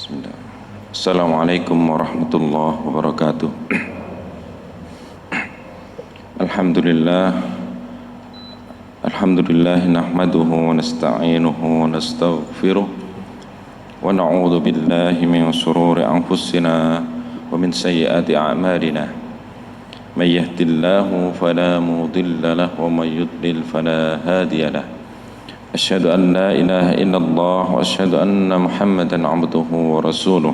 Bismillah. Assalamualaikum warahmatullahi wabarakatuh. Alhamdulillah. Alhamdulillah nahmaduhu wa nasta'inuhu wa nastaghfiruh wa na'udzu billahi min shururi anfusina wa min sayyiati a'malina. May yahdihillahu fala mudilla lahu wa may yudlil fala hadiya lahu. Asyhadu an la ilaha illallah wa asyhadu anna Muhammadan abduhu wa rasuluh.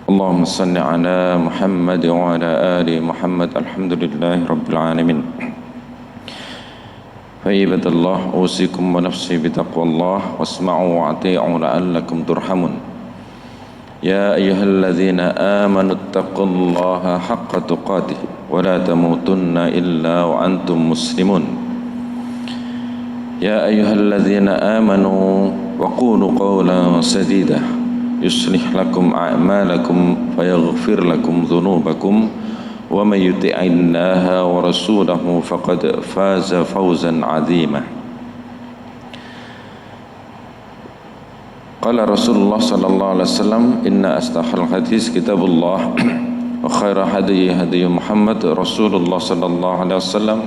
Allahumma salli ala Muhammad wa ala ali Muhammad. Alhamdulillahi rabbil alamin. Fa ibadallah usikum wa nafsi bitaqwallah wasma'u wa ati'u la'allakum turhamun. Ya ayyuhalladzina amanu taqullaha haqqa tuqatih wa la tamutunna illa wa antum muslimun. يا أيها الذين آمنوا وقولوا قولا سديدا يصلح لكم أعمالكم فيغفر لكم ذنوبكم ومن يطع الله ورسوله فقد فاز فوزا عظيما. قال رسول الله صلى الله عليه وسلم إن أصدق الحديث كتاب الله وخير هدي هدي محمد رسول الله صلى الله عليه وسلم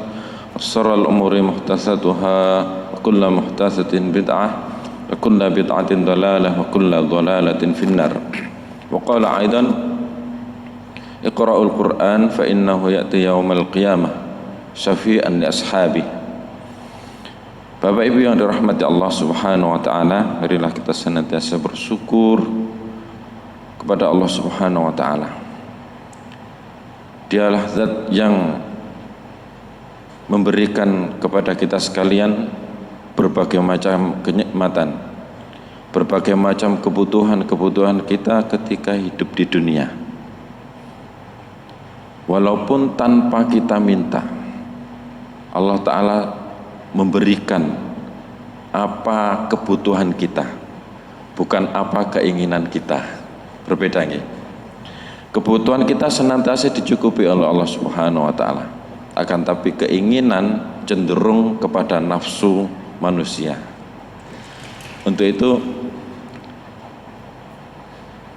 وشر الأمور محدثاتها وكل محدثة بدعة وكل بدعة ضلالة وكل ضلالة في النار. وقال أيضا اقرأوا القرآن فإنه يأتي يوم القيامة شفيعا لأصحابه. Bapak Ibu yang dirahmati Allah Subhanahu wa taala, marilah kita senantiasa bersyukur kepada Allah Subhanahu wa taala. Dialah zat yang memberikan kepada kita sekalian berbagai macam kenikmatan, berbagai macam kebutuhan kita ketika hidup di dunia. Walaupun tanpa kita minta, Allah Ta'ala memberikan apa kebutuhan kita, bukan apa keinginan kita. Berbeda nggih. Kebutuhan kita senantiasa dicukupi oleh Allah Subhanahu wa taala. Akan tapi keinginan cenderung kepada nafsu manusia. Untuk itu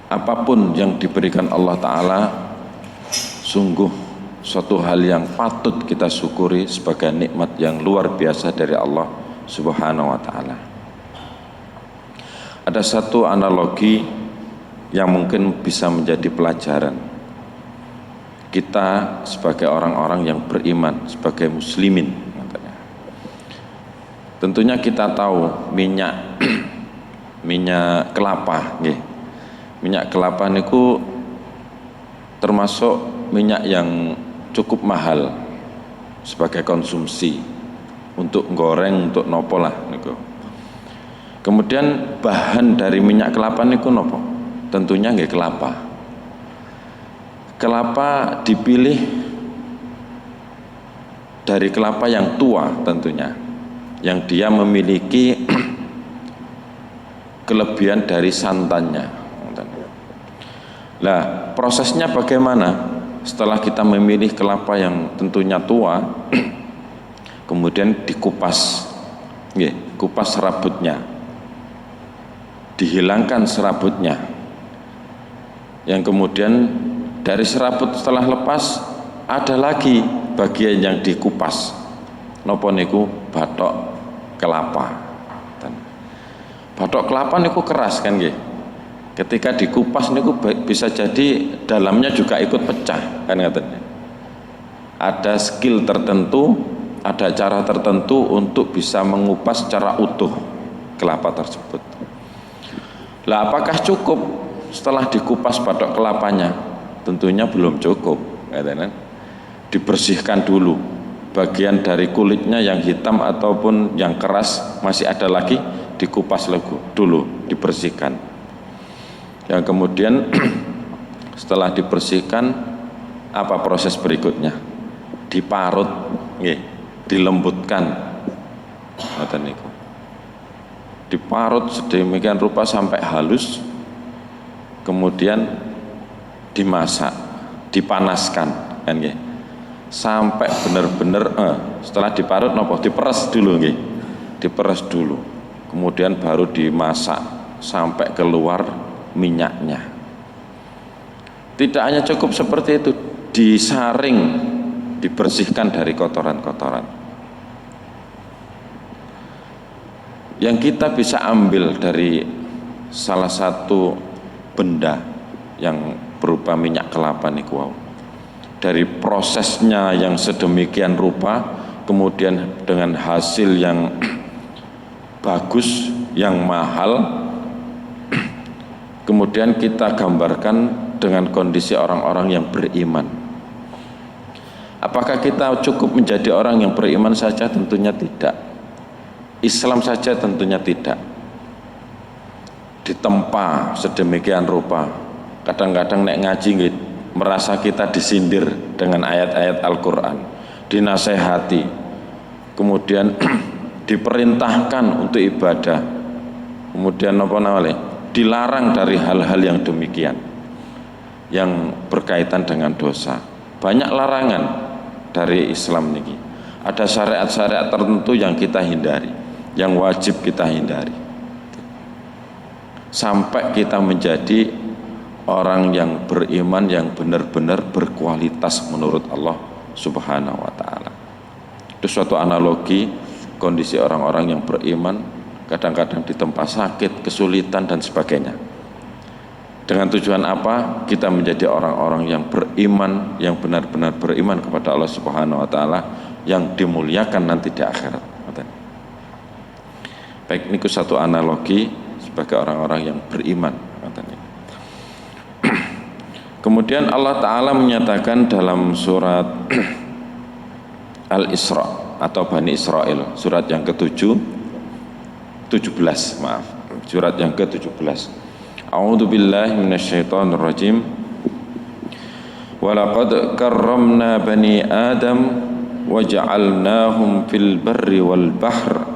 apapun yang diberikan Allah Ta'ala sungguh suatu hal yang patut kita syukuri sebagai nikmat yang luar biasa dari Allah Subhanahu wa Ta'ala. Ada satu analogi yang mungkin bisa menjadi pelajaran kita sebagai orang-orang yang beriman, sebagai muslimin. Tentunya kita tahu minyak kelapa, nggih. Minyak kelapa niku termasuk minyak yang cukup mahal sebagai konsumsi untuk goreng, untuk nopo lah niku. Kemudian bahan dari minyak kelapa niku nopo? Tentunya nggih kelapa. Kelapa dipilih dari kelapa yang tua tentunya, yang dia memiliki kelebihan dari santannya. Nah, prosesnya bagaimana? Setelah kita memilih kelapa yang tentunya tua, kemudian dikupas, kupas serabutnya, dihilangkan serabutnya, yang kemudian dari serabut setelah lepas ada lagi bagian yang dikupas. Napa niku? Bathok kelapa. Bathok kelapa niku keras kan nggih. Ketika dikupas niku bisa jadi dalamnya juga ikut pecah kan katanya. Ada skill tertentu, ada cara tertentu untuk bisa mengupas secara utuh kelapa tersebut. Lah apakah cukup setelah dikupas bathok kelapanya? Tentunya belum cukup, katanya. Dibersihkan dulu bagian dari kulitnya yang hitam ataupun yang keras, masih ada lagi, dikupas dulu, dibersihkan. Yang kemudian setelah dibersihkan, apa proses berikutnya? Diparut, dilembutkan, diparut sedemikian rupa sampai halus, kemudian dimasak, dipanaskan, kan nggih. Sampai benar-benar setelah diparut nopo diperes dulu nggih. Diperes dulu. Kemudian baru dimasak sampai keluar minyaknya. Tidak hanya cukup seperti itu, disaring, dibersihkan dari kotoran-kotoran. Yang kita bisa ambil dari salah satu benda yang berupa minyak kelapa niku wau, dari prosesnya yang sedemikian rupa, kemudian dengan hasil yang bagus, yang mahal, kemudian kita gambarkan dengan kondisi orang-orang yang beriman. Apakah kita cukup menjadi orang yang beriman saja? Tentunya tidak. Islam saja tentunya tidak. Ditempa sedemikian rupa. Kadang-kadang nek ngaji merasa kita disindir dengan ayat-ayat Al-Quran, dinasehati, kemudian diperintahkan untuk ibadah, kemudian apa namanya, dilarang dari hal-hal yang demikian yang berkaitan dengan dosa. Banyak larangan dari Islam ini. Ada syariat-syariat tertentu yang kita hindari, yang wajib kita hindari, sampai kita menjadi orang yang beriman yang benar-benar berkualitas menurut Allah Subhanahu wa ta'ala. Itu suatu analogi kondisi orang-orang yang beriman kadang-kadang ditempa sakit, kesulitan dan sebagainya. Dengan tujuan apa? Kita menjadi orang-orang yang beriman, yang benar-benar beriman kepada Allah Subhanahu wa ta'ala, yang dimuliakan nanti di akhirat. Baik, ini satu analogi sebagai orang-orang yang beriman. Kemudian Allah Ta'ala menyatakan dalam surat Al-Isra atau Bani Israel, surat yang ke-17, maaf, surat yang ke-17. A'udzu billahi minasyaitonir rajim. Walaqad karramna bani Adam waja'alnahum fil barri wal bahr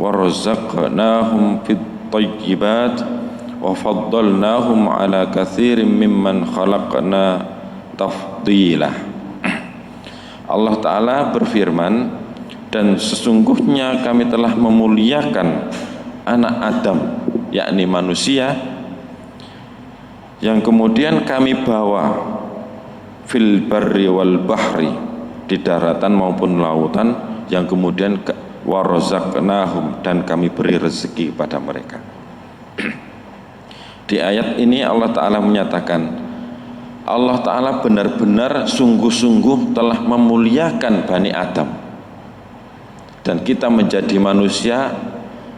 warzaqnahum fit thayyibat wa faddalnahum ala katsirin mimman khalaqna tafdila. Allah Ta'ala berfirman, dan sesungguhnya kami telah memuliakan anak Adam, yakni manusia, yang kemudian kami bawa fil barri wal bahri, di daratan maupun lautan, yang kemudian warzaqnahum, dan kami beri rezeki pada mereka. Di ayat ini Allah Ta'ala menyatakan, Allah Ta'ala benar-benar sungguh-sungguh telah memuliakan Bani Adam, dan kita menjadi manusia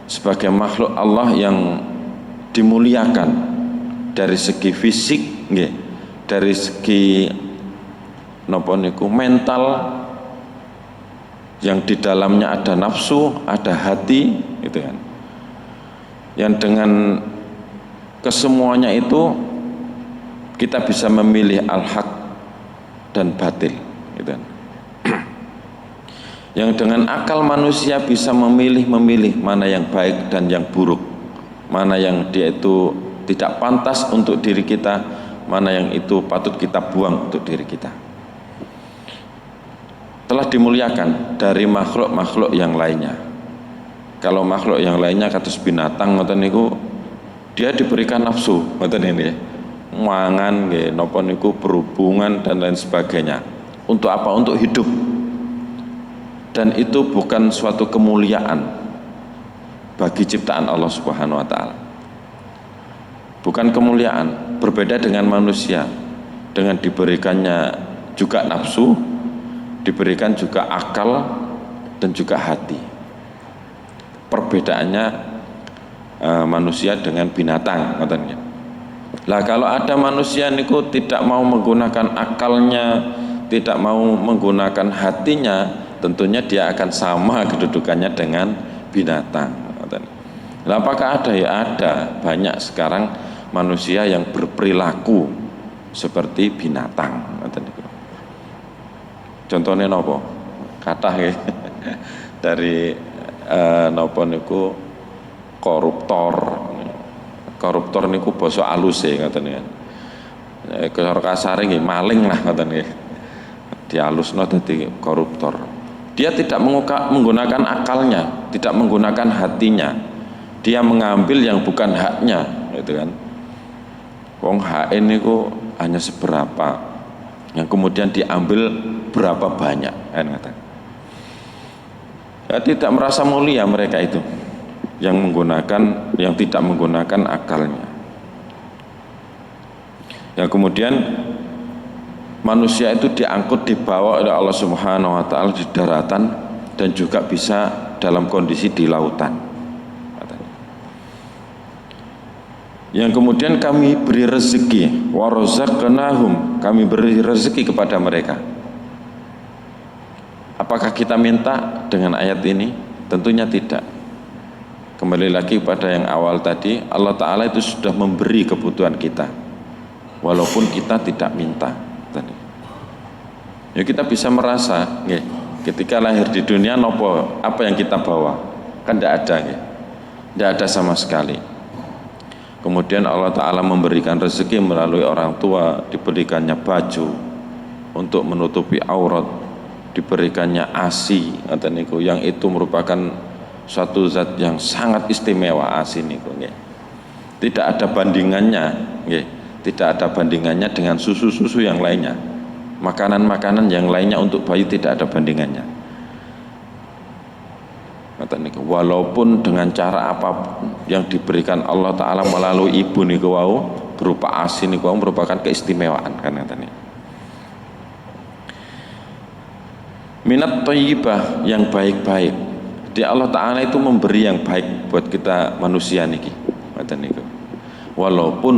sebagai makhluk Allah yang dimuliakan dari segi fisik, dari segi mental, yang di dalamnya ada nafsu, ada hati, gitu kan, yang dengan kesemuanya itu kita bisa memilih al-haq dan batil, gitu kan. Yang dengan akal manusia bisa memilih mana yang baik dan yang buruk, mana yang dia itu tidak pantas untuk diri kita, mana yang itu patut kita buang untuk diri kita. Telah dimuliakan dari makhluk-makhluk yang lainnya. Kalau makhluk yang lainnya kados binatang ngoten niku, dia diberikan nafsu, ngoten ini ya, mangan nggih napa niku, berhubungan dan lain sebagainya. Untuk apa? Untuk hidup. Dan itu bukan suatu kemuliaan bagi ciptaan Allah Subhanahu wa ta'ala. Bukan kemuliaan. Berbeda dengan manusia, dengan diberikannya juga nafsu, diberikan juga akal dan juga hati. Perbedaannya manusia dengan binatang, katanya. Lah kalau ada manusia niku tidak mau menggunakan akalnya, tidak mau menggunakan hatinya, tentunya dia akan sama kedudukannya dengan binatang. Lah apakah ada? Ya ada. Banyak sekarang manusia yang berperilaku seperti binatang. Contohnya nopo? Kathah nggih. Dari nopo niku koruptor niku basa aluse ngoten ya. Cara kasare nggih maling lah ngoten nggih. Dialusno dadi koruptor. Dia tidak menggunakan akalnya, tidak menggunakan hatinya. Dia mengambil yang bukan haknya, gitu kan. Wong HN niku hanya seberapa, yang kemudian diambil berapa banyak, kan kata. Ya, tidak merasa mulia mereka itu yang tidak menggunakan akalnya. Yang kemudian manusia itu diangkut, dibawa oleh Allah Subhanahu wa taala di daratan dan juga bisa dalam kondisi di lautan. Yang kemudian kami beri rezeki, wa razaqnahum, kami beri rezeki kepada mereka. Apakah kita minta dengan ayat ini? Tentunya tidak. Kembali lagi pada yang awal tadi, Allah Ta'ala itu sudah memberi kebutuhan kita walaupun kita tidak minta tadi. Ya, kita bisa merasa ketika lahir di dunia apa yang kita bawa, kan tidak ada, tidak ada sama sekali. Kemudian Allah Ta'ala memberikan rezeki melalui orang tua, diberikannya baju untuk menutupi aurat, diberikannya ASI, yang itu merupakan suatu zat yang sangat istimewa. ASI niku, tidak ada bandingannya, tidak ada bandingannya dengan susu-susu yang lainnya, makanan-makanan yang lainnya untuk bayi tidak ada bandingannya. Walaupun dengan cara apapun yang diberikan Allah Ta'ala melalui ibu niku wau berupa ASI niku merupakan keistimewaan, kan katanya. Minat thayyibah, yang baik-baik. Di Allah Ta'ala itu memberi yang baik buat kita manusia niki, katanya. Walaupun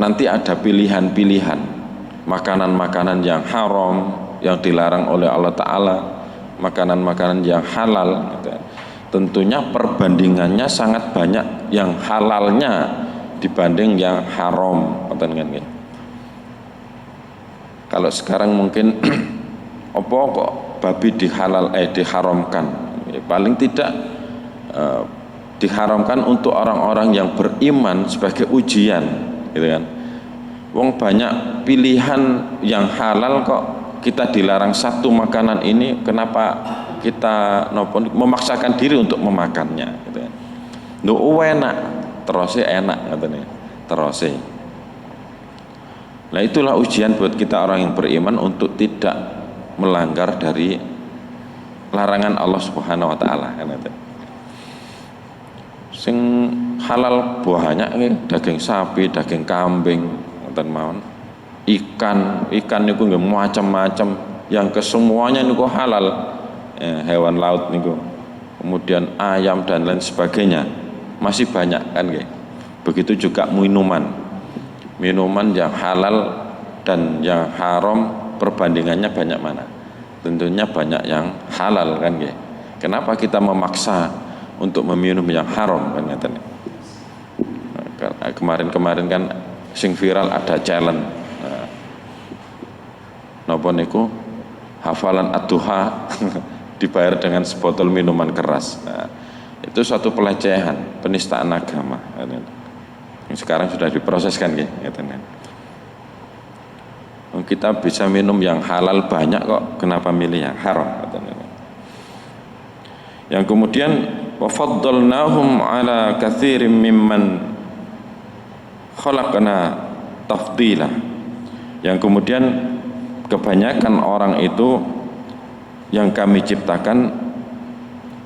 nanti ada pilihan-pilihan makanan-makanan yang haram yang dilarang oleh Allah Ta'ala, makanan-makanan yang halal, tentunya perbandingannya sangat banyak yang halalnya dibanding yang haram. Kalau sekarang mungkin apa kok babi diharamkan, paling tidak diharamkan untuk orang-orang yang beriman sebagai ujian, gitu kan. Wong banyak pilihan yang halal kok kita dilarang satu makanan ini, kenapa kita memaksakan diri untuk memakannya, gitu kan. Enak, terusnya enak, katanya, terusnya. Nah itulah ujian buat kita orang yang beriman untuk tidak melanggar dari larangan Allah Subhanahu wa taala, kan. Sing halal banyak nih, daging sapi, daging kambing, ngoten mawon. Ikan niku nggih macam-macam, yang kesemuanya niku halal, hewan laut niku, kemudian ayam dan lain sebagainya masih banyak, kan nggih. Begitu juga minuman yang halal dan yang haram perbandingannya banyak mana? Tentunya banyak yang halal, kan nggih. Kenapa kita memaksa untuk meminum yang haram, kan katanya. Kemarin kan sing viral ada challenge. Napa niku hafalan ad-duha dibayar dengan sebotol minuman keras. Nah, itu suatu pelecehan, penistaan agama. Yang sekarang sudah diproseskan, katanya. Kita bisa minum yang halal banyak kok, kenapa milih yang haram, katanya. Yang kemudian wa faddalnahum ala katsirin mimman khalaqna tafdila. Yang kemudian kebanyakan orang itu yang kami ciptakan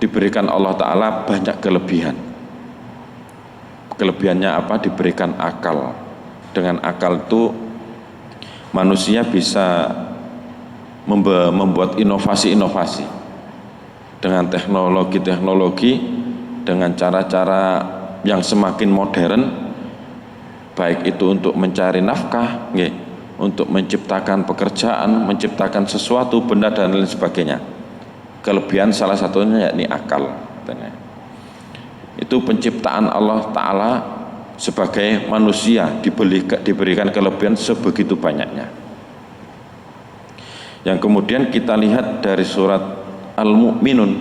diberikan Allah Ta'ala banyak kelebihan. Kelebihannya apa? Diberikan akal. Dengan akal itu manusia bisa membuat inovasi-inovasi dengan teknologi-teknologi, dengan cara-cara yang semakin modern, baik itu untuk mencari nafkah, untuk menciptakan pekerjaan, menciptakan sesuatu benda dan lain sebagainya. Kelebihan salah satunya yakni akal. Itu penciptaan Allah Ta'ala sebagai manusia diberikan kelebihan sebegitu banyaknya. Yang kemudian kita lihat dari surat Al-Mu'minun,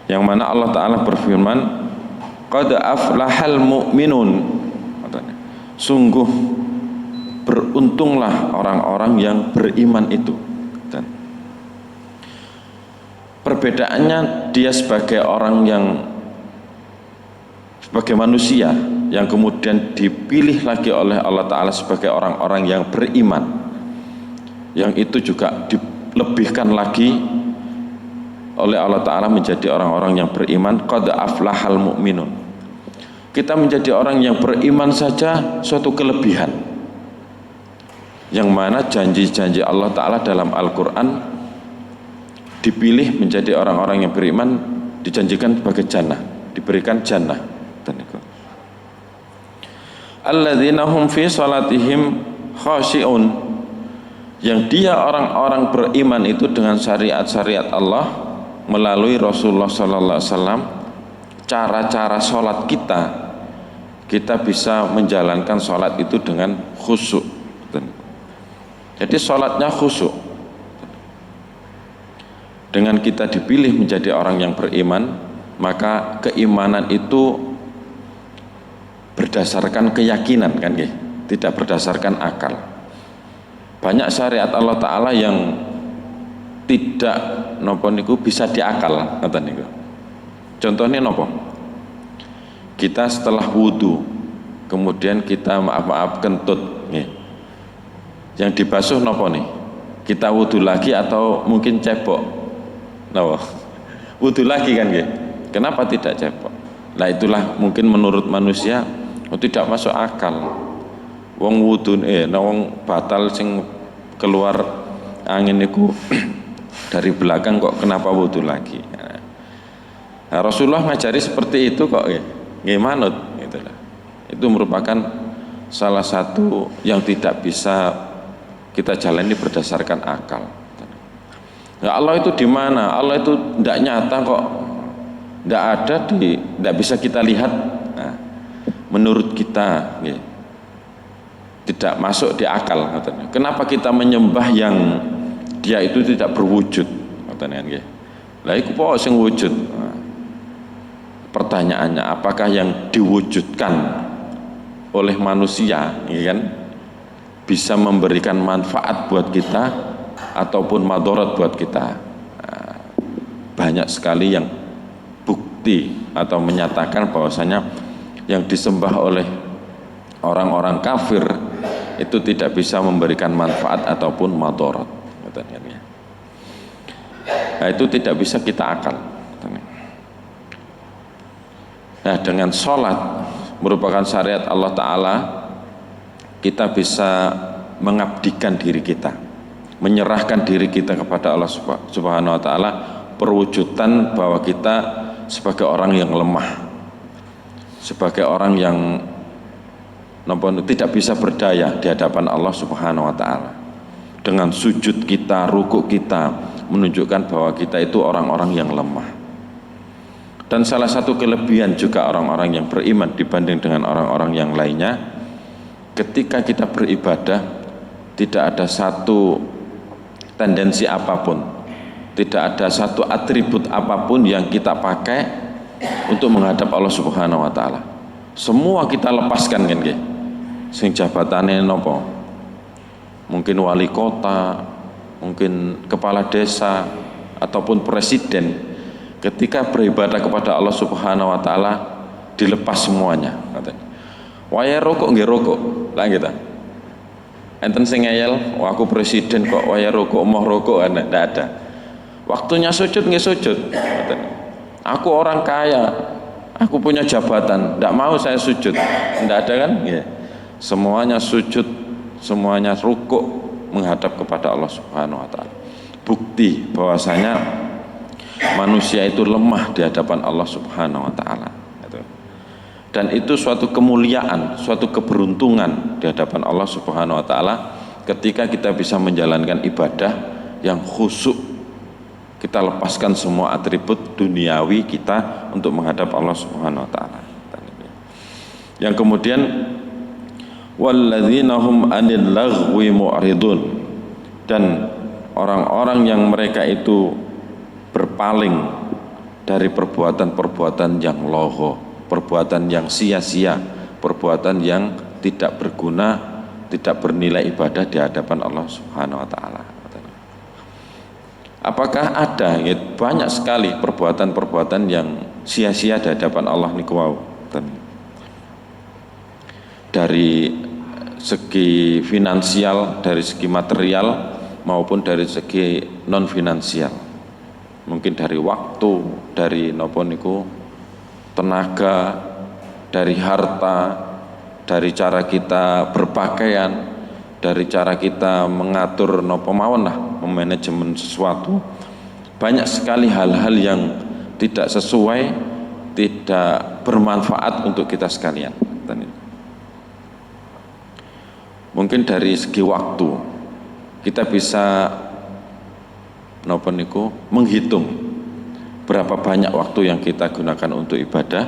yang mana Allah Ta'ala berfirman, qad aflahal mu'minun, sungguh beruntunglah orang-orang yang beriman itu. Dan perbedaannya dia sebagai orang yang sebagai manusia yang kemudian dipilih lagi oleh Allah Ta'ala sebagai orang-orang yang beriman, yang itu juga dilebihkan lagi oleh Allah Ta'ala menjadi orang-orang yang beriman. Qad aflahal mu'minun. Kita menjadi orang yang beriman saja suatu kelebihan, yang mana janji-janji Allah Ta'ala dalam Al-Quran dipilih menjadi orang-orang yang beriman, dijanjikan sebagai jannah, diberikan jannah. Alladzina hum fi salatihim khashi'un, yang dia orang-orang beriman itu dengan syariat-syariat Allah melalui Rasulullah sallallahu alaihi wasallam, cara-cara sholat kita bisa menjalankan sholat itu dengan khusyuk. Jadi sholatnya khusyuk. Dengan kita dipilih menjadi orang yang beriman, maka keimanan itu berdasarkan keyakinan, kan, tidak berdasarkan akal. Banyak syariat Allah Ta'ala yang tidak nopo niku bisa diakal, kata niku. Contohnya nopo? Kita setelah wudhu, kemudian kita maaf kentut, nih. Yang dibasuh nopo nih? Kita wudhu lagi atau mungkin cebok? Nopo? Wudhu lagi, kan, kenapa tidak cebok? Nah, itulah mungkin menurut manusia tidak masuk akal. Wong wudhu wong batal sing keluar angin niku dari belakang kok kenapa wudhu lagi? Nah, Rasulullah ngajari seperti itu kok, nggih manut gitulah. Itu merupakan salah satu yang tidak bisa kita jalani berdasarkan akal. Nah, Allah itu di mana? Allah itu tidak nyata kok, tidak ada, tidak bisa kita lihat. Nah, menurut kita tidak masuk di akal. Kenapa kita menyembah yang dia itu tidak berwujud? Lah iku apa sing wujud? Pertanyaannya, apakah yang diwujudkan oleh manusia kan bisa memberikan manfaat buat kita ataupun madarat buat kita? Banyak sekali yang bukti atau menyatakan bahwasanya yang disembah oleh orang-orang kafir itu tidak bisa memberikan manfaat ataupun madarat. Nah, itu tidak bisa kita akal. Nah, dengan sholat merupakan syariat Allah Ta'ala, kita bisa mengabdikan diri kita, menyerahkan diri kita kepada Allah Subhanahu wa Ta'ala, perwujudan bahwa kita sebagai orang yang lemah, sebagai orang yang tidak bisa berdaya di hadapan Allah Subhanahu wa Ta'ala. Dengan sujud kita, rukuk kita menunjukkan bahwa kita itu orang-orang yang lemah. Dan salah satu kelebihan juga orang-orang yang beriman dibanding dengan orang-orang yang lainnya, ketika kita beribadah tidak ada satu tendensi apapun, tidak ada satu atribut apapun yang kita pakai untuk menghadap Allah Subhanahu wa Ta'ala. Semua kita lepaskan, kan, sing jabatannya nopo, mungkin wali kota, mungkin kepala desa ataupun presiden, ketika beribadah kepada Allah Subhanahu wa Ta'ala dilepas semuanya. Waya rokok nggih rokok lah kita. Enten sing ngeyel, wah aku presiden kok waya rokok, mau rokok, ndak ada. Waktunya sujud nggih sujud. Aku orang kaya, aku punya jabatan, ndak mau saya sujud, ndak ada, kan? Semuanya sujud, semuanya rukuk menghadap kepada Allah Subhanahu wa Ta'ala. Bukti bahwasanya manusia itu lemah di hadapan Allah Subhanahu wa Ta'ala. Dan itu suatu kemuliaan, suatu keberuntungan di hadapan Allah Subhanahu wa Ta'ala ketika kita bisa menjalankan ibadah yang khusyuk. Kita lepaskan semua atribut duniawi kita untuk menghadap Allah Subhanahu wa Ta'ala. Yang kemudian walladzina hum 'anil laghwi mu'ridun, dan orang-orang yang mereka itu berpaling dari perbuatan-perbuatan yang logho, perbuatan yang sia-sia, perbuatan yang tidak berguna, tidak bernilai ibadah di hadapan Allah Subhanahu wa Ta'ala. Apakah ada? Ya, banyak sekali perbuatan-perbuatan yang sia-sia di hadapan Allah niku wau. dari segi finansial, dari segi material maupun dari segi non finansial. Mungkin dari waktu, dari napa niku tenaga, dari harta, dari cara kita berpakaian, dari cara kita mengatur napa mawon lah, memanajemen sesuatu. Banyak sekali hal-hal yang tidak sesuai, tidak bermanfaat untuk kita sekalian. Mungkin dari segi waktu kita bisa napa niku menghitung berapa banyak waktu yang kita gunakan untuk ibadah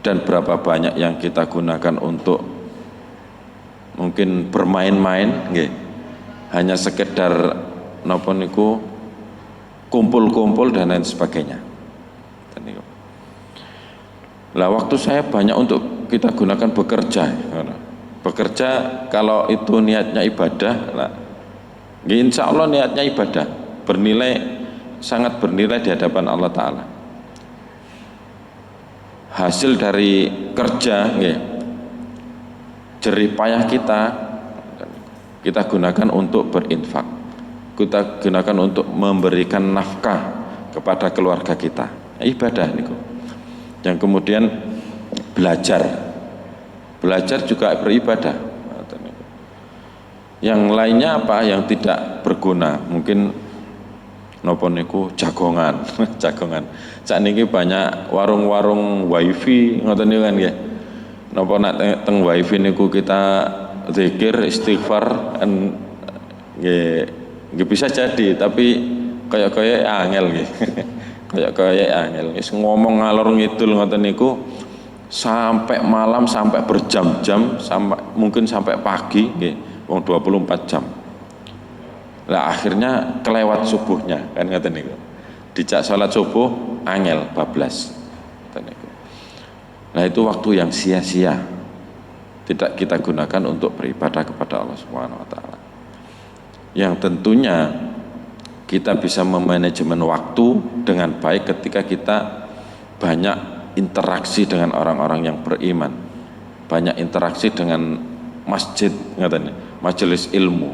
dan berapa banyak yang kita gunakan untuk mungkin bermain-main nggih. Hanya sekedar napa niku kumpul-kumpul dan lain sebagainya. Lah waktu saya banyak untuk kita gunakan bekerja. Bekerja kalau itu niatnya ibadah, lah insya Allah niatnya ibadah, sangat bernilai di hadapan Allah Ta'ala. Hasil dari kerja, jerih payah kita gunakan untuk berinfak, kita gunakan untuk memberikan nafkah kepada keluarga kita, ibadah niku. Yang kemudian belajar juga beribadah. Yang lainnya apa yang tidak berguna, mungkin napa niku jagongan. Sakniki banyak warung-warung wifi ngoten niku kan nggih. Napa nek teng wifi niku kita zikir istighfar nggih bisa jadi, tapi kaya angel nggih. Kaya angel wis ngomong ngalor ngidul ngoten niku sampai malam, sampai berjam-jam, mungkin sampai pagi nggih, wong 24 jam. Lah akhirnya kelewat subuhnya kan ngoten niku. Dijak salat subuh angel bablas. Ngoten niku. Nah itu waktu yang sia-sia. Tidak kita gunakan untuk beribadah kepada Allah Subhanahu wa taala. Yang tentunya kita bisa memanajemen waktu dengan baik ketika kita banyak interaksi dengan orang-orang yang beriman, banyak interaksi dengan masjid, majelis ilmu,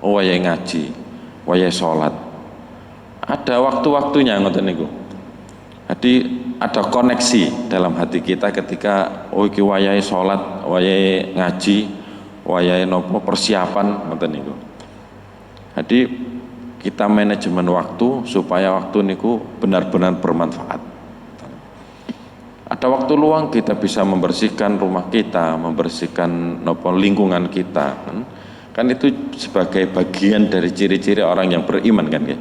wayahe ngaji, wayahe sholat, ada waktu-waktunya ngoten niku. Jadi ada koneksi dalam hati kita ketika iki wayahe sholat, wayahe ngaji, wayahe nopo persiapan ngoten niku. Jadi kita manajemen waktu supaya waktu niku benar-benar bermanfaat. Ada waktu luang kita bisa membersihkan rumah kita, membersihkan lingkungan kita. Kan itu sebagai bagian dari ciri-ciri orang yang beriman kan ya.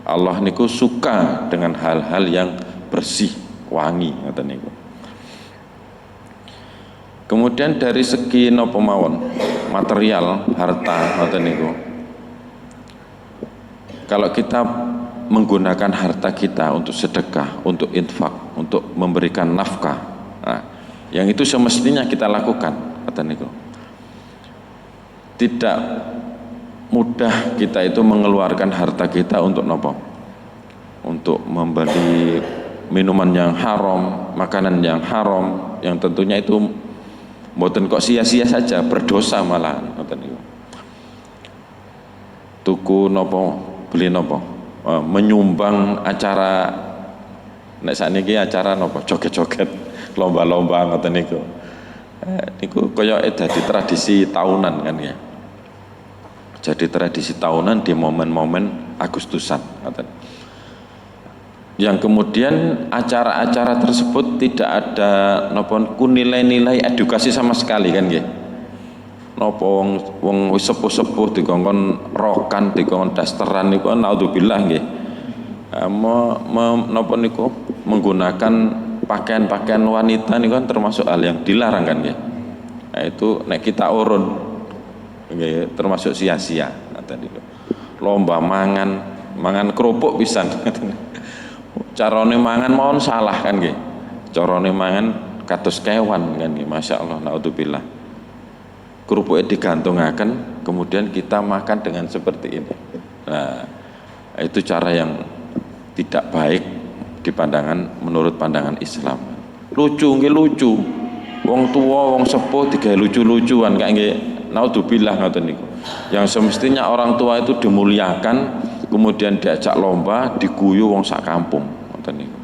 Allah niku suka dengan hal-hal yang bersih, wangi ngoten niku. Kemudian dari segi napa mawon, material, harta ngoten niku. Kalau kita menggunakan harta kita untuk sedekah, untuk infak, untuk memberikan nafkah, nah, yang itu semestinya kita lakukan, kata niku. Tidak mudah kita itu mengeluarkan harta kita untuk nopo, untuk membeli minuman yang haram, makanan yang haram, yang tentunya itu mboten kok sia-sia saja, berdosa malah, kata niku. Tuku nopo, beli nopo, menyumbang acara nek sakniki acara nopo joget-joget lomba-lomba ngoten niku. Niku kaya dadi tradisi tahunan kan ya. Jadi tradisi tahunan di momen-momen Agustusan ngoten. Yang kemudian acara-acara tersebut tidak ada nopo nilai-nilai edukasi sama sekali kan nggih. Napa wong wis sepuh-sepuh dikongkon rokan, dikongkon dasteran niku naudzubillah nggih. Napa niku menggunakan pakaian-pakaian wanita niku kan termasuk hal yang dilarang kan nggih. Nah, itu nek kita urun nggih termasuk sia-sia ngoten niku. Lomba mangan kerupuk pisan. Carane mangan mawon salah kan nggih. Carane mangan kados kewan kan nggih, masyaallah naudzubillah. Kerupuknya digantungaken, kemudian kita makan dengan seperti ini. Nah, itu cara yang tidak baik di pandangan menurut pandangan Islam. Lucu, nggih lucu. Wong tua, wong sepuh digawe lucu-lucuan kayak nggih naudzubillah ngoten niku. Yang semestinya orang tua itu dimuliakan, kemudian diajak lomba, diguyu wong sak kampung ngoten niku.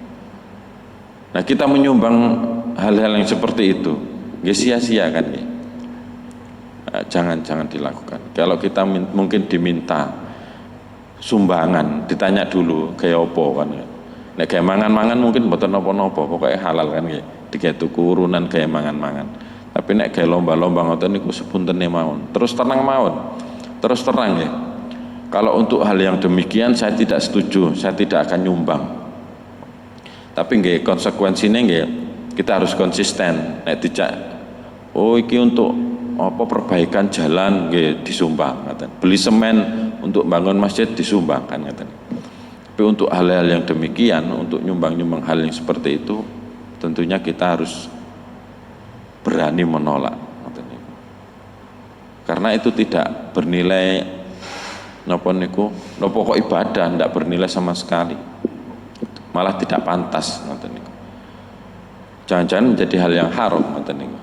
Nah, kita menyumbang hal-hal yang seperti itu, nggih sia-sia kan nggih. Nah, jangan dilakukan. Kalau kita mungkin diminta sumbangan, ditanya dulu gaya apa kan. Nek gaya mangan-mangan mungkin mboten napa-napa, pokoknya halal kan nggih. Digawe tuku urunan gaya mangan-mangan. Tapi nek gaya lomba-lomba ngoten niku sepuntene mawon. Terus tenang mawon. Terus terang ya. Kalau untuk hal yang demikian saya tidak setuju, saya tidak akan nyumbang. Tapi nggih konsekuensinya nggih kita harus konsisten. Nek dijak oh iki untuk apa perbaikan jalan nggih disumbang ngoten. Beli semen untuk bangun masjid disumbang kan ngoten. Tapi untuk hal-hal yang demikian, untuk nyumbang-nyumbang hal yang seperti itu, tentunya kita harus berani menolak. Karena itu tidak bernilai napa niku, napa kok ibadah tidak bernilai sama sekali. Malah tidak pantas ngoten niku. Jangan-jangan menjadi hal yang haram ngoten niku.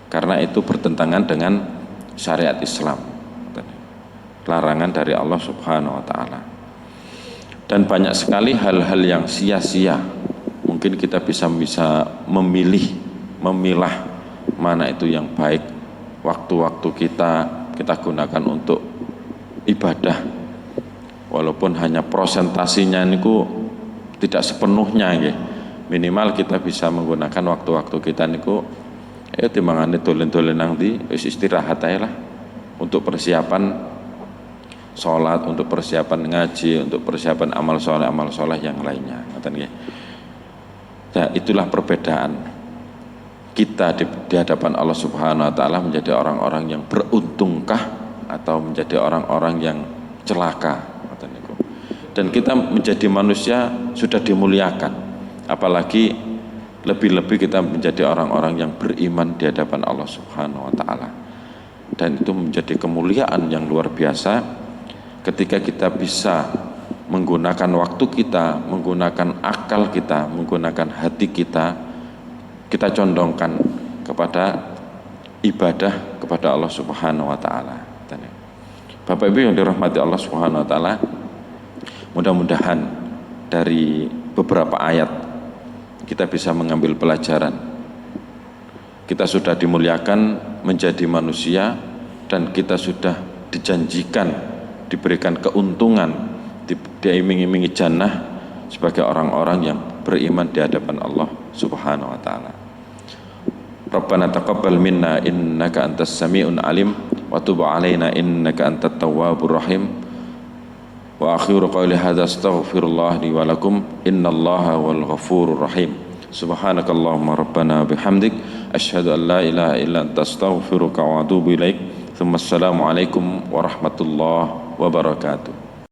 Karena itu bertentangan dengan syariat Islam. Larangan dari Allah Subhanahu wa taala. Dan banyak sekali hal-hal yang sia-sia. Mungkin kita bisa memilah mana itu yang baik. Waktu-waktu kita gunakan untuk ibadah, walaupun hanya prosentasinya niku tidak sepenuhnya nggih. Minimal kita bisa menggunakan waktu-waktu kita niku timbangane dolen-dolen nang ndi wis istirahat ae lah, untuk persiapan sholat, untuk persiapan ngaji, untuk persiapan amal soleh yang lainnya. Nah, itulah perbedaan kita di hadapan Allah Subhanahu wa taala, menjadi orang-orang yang beruntungkah atau menjadi orang-orang yang celaka. Dan kita menjadi manusia sudah dimuliakan, apalagi lebih-lebih kita menjadi orang-orang yang beriman di hadapan Allah Subhanahu wa taala. Dan itu menjadi kemuliaan yang luar biasa ketika kita bisa menggunakan waktu kita, menggunakan akal kita, menggunakan hati kita, kita condongkan kepada ibadah kepada Allah Subhanahu wa taala. Bapak Ibu yang dirahmati Allah Subhanahu wa taala, mudah-mudahan dari beberapa ayat kita bisa mengambil pelajaran. Kita sudah dimuliakan menjadi manusia, dan kita sudah dijanjikan diberikan keuntungan, diiming-imingi jannah sebagai orang-orang yang beriman di hadapan Allah Subhanahu wa taala. Rabbana taqabbal minna innaka antas sami'un alim wa tub 'alaina innaka antat tawwabur rahim. Wa akhiru qawli hadza astaghfirullah li wa lakum innallaha wal ghafurur rahim. Subhanakallahumma rabbana bihamdik asyhadu an la ilaha illa anta astaghfiruka wa atubu ilaik. Assalamualaikum warahmatullahi wabarakatuh.